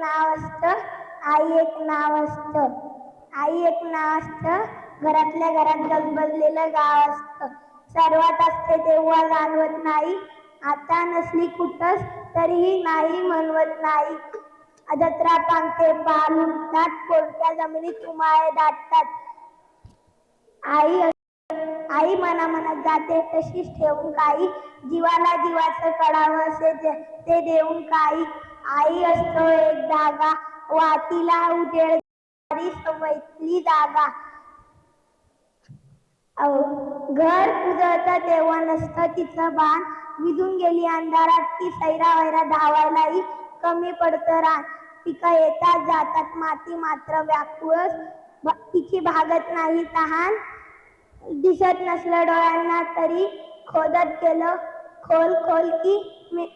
नाव असतं, आई एक नाव असतं. आई एक नाव असतं, घरातल्या घरात गजबजलेलं गाव असतं. सर्वात असते तेव्हा जाणवत नाही, आता नसली कुठंच तरीही नाही म्हणवत नाही. अजत्रा पांगते पाल दाट पोरक्या जमिनीत उमाळे दाटतात. आई मनामनात जाते तशीच ठेवून काही, जीवाला जीवाचं कळावं असे ते देऊन काही. आई असतो एक धागा, वाटीला उजेड सवयतली जागा. घर उजळतं तेव्हा नसतं तिचं भान, विजून गेली अंधारात ती सैरा वैरा धावायलाही कमी पडतं रान. पिकं येतात जातात माती मात्र व्याकुळच, तिची भागत नाही तहान. दिसत नसलं डोळ्यांना तरी खोदत गेलं खोल खोल की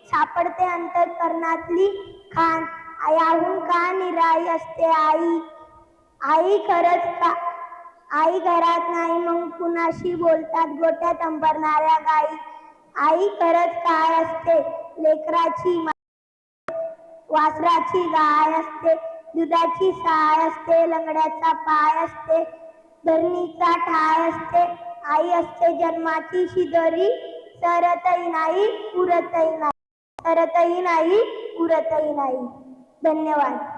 सापडते अंतःकरणातली खाण. याहून का निराळी असते आई. आई खरंच का आई घरात नाही मग कुणाशी बोलतात गोट्यात अंबरणाऱ्या गाई. आई खरंच काय असते, लेकराची वासराची गाय असते, दुधाची साय असते, लंगड्याचा पाय असते, धरणीचा ठाय असते. आई असते जन्माची शिदोरी, सरतही नाही उरतही नाही, सरतही नाही उरतही नाही. धन्यवाद.